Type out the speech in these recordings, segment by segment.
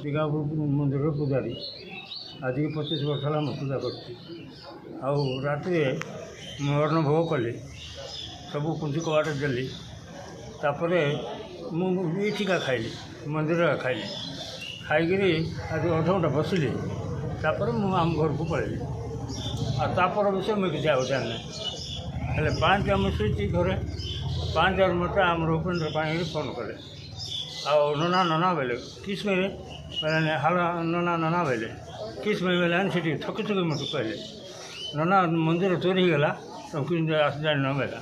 ଦିଗାପୁର ମନ୍ଦିରର ପୂଜାରୀ। ଆଜିକି 25 ବର୍ଷ ହେଲା ମୁଁ ପୂଜା କରୁଛି। ଆଉ ରାତିରେ ମୁଁ ଅନ୍ନ ଭୋଗ କଲି, ସବୁ କୁଞ୍ଚି କବାଟ ଦେଲି। ତାପରେ ମୁଁ ଏଠିକା ଖାଇଲି, ମନ୍ଦିରରେ ଖାଇଲି। ଖାଇକିରି ଆଜି ଅଧଘଣ୍ଟା ବସିଲି, ତାପରେ ମୁଁ ଆମ ଘରକୁ ପଳେଇଲି। ଆଉ ତାପର ବିଷୟ ମୁଁ କିଛି ଆଉ ଜାଣିନି। ହେଲେ 5 ଆମେ ଶୋଇଛି ଘରେ। 5 ମୋତେ ଆମର ଉପେନ୍ଦ୍ର ପାଣିଗ୍ରାହୀ ଫୋନ୍ କଲେ। ଆଉ ନନା ବେଲେ କିସ୍ ବେଲେ ବେଲେ ହାଲୋ ନନା ବେଲେ କିସ୍ ବେଲେ ସେଠି ଥକି ମୋତେ କହିଲେ, ନନା ମନ୍ଦିର ଚୋରି ହେଇଗଲା, ତମେ କେମିତି ଜାଣିନ ବେଲା।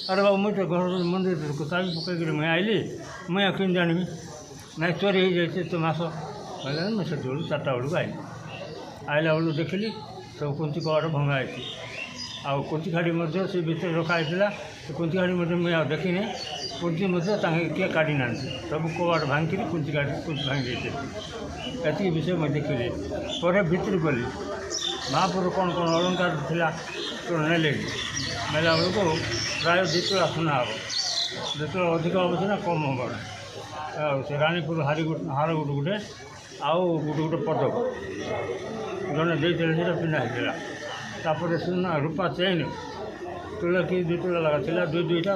ଆରେ ବାବୁ ମୁଇଁ ତ ଘର ମନ୍ଦିର ଚାବି ପକେଇକିରି ମୁଇଁ ଆଇଲି, ମୁଇଁ ଆଉ କେମିତି ଜାଣିବି? ନାଇଁ ଚୋରି ହେଇଯାଇଛି, ତୁମେ ଆସ କହିଲେ। ମୁଁ ସେତେବେଳକୁ 4ଟା ବେଳକୁ ଆଇଲା ବେଳକୁ ଦେଖିଲି ସବୁ କୁଞ୍ଚି କବାଟ ଭଙ୍ଗା ହେଇଛି। ଆଉ କୁଞ୍ଚି ଖାଡ଼ି ମଧ୍ୟ ସେ ଭିତରେ ରଖା ହେଇଥିଲା। ସେ କୁଞ୍ଚି ଖାଡ଼ି ମଧ୍ୟ ମୁଇଁ ଆଉ ଦେଖିନି। କୁଞ୍ଚି ମଧ୍ୟ ତାଙ୍କେ କିଏ କାଢ଼ି ନାହାନ୍ତି, ସବୁ କବାଟ ଭାଙ୍ଗିକିରି କୁଞ୍ଚି ଭାଙ୍ଗି ଦେଇଛନ୍ତି। ଏତିକି ବିଷୟ ମୁଁ ଦେଖିଲି। ପରେ ଭିତରୁ ଗଲି, ମହାପୁର କ'ଣ ଅଳଙ୍କାର ଥିଲା ନେଲେ। ନେଲା ବେଳକୁ ପ୍ରାୟ 2 ତୋଳା ସୁନା ହେବ। 2 ତୋଳା ଅଧିକ ହେବ ସିନା କମ୍ ହେବ ନା। ଆଉ ସେ ରାଣୀପୁର ହାର ଗୋଟେ ଆଉ ଗୋଟେ ପଦକ ଜଣେ ଦେଇଥିଲେ, ସେଇଟା ପିନ୍ଧା ହେଇଥିଲା। ତାପରେ ସୁନା ରୂପା ଚେନ୍ ତୁଳା କି 2 ତୋଳା ଲେଖା ଥିଲା, 2ଟା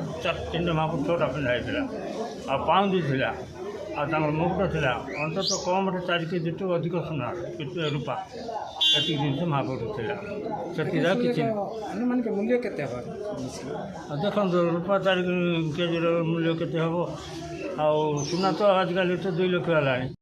3ଟା ମହାପୁର 6ଟା ପିନ୍ଧା ହେଇଥିଲା। ଆଉ ପାଉଁଜି ଥିଲା, ଆଉ ତାଙ୍କର ମୁକୁଟ ଥିଲା। ଅନ୍ତତଃ କମ୍ରେ 4 କେଜି ଠୁ ଅଧିକ ସୁନା ରୂପା, ଏତିକି ଜିନିଷ ମହାପୁର ଥିଲା। ସେଥିରେ କିଛି ମୂଲ୍ୟ କେତେ ହେବ? ଦେଖନ୍ତୁ, ରୂପା 4 କେଜିର ମୂଲ୍ୟ କେତେ ହେବ? ଆଉ ସୁନା ତ ଆଜିକାଲି ତ 2 ଲକ୍ଷ ହେଲାଣି।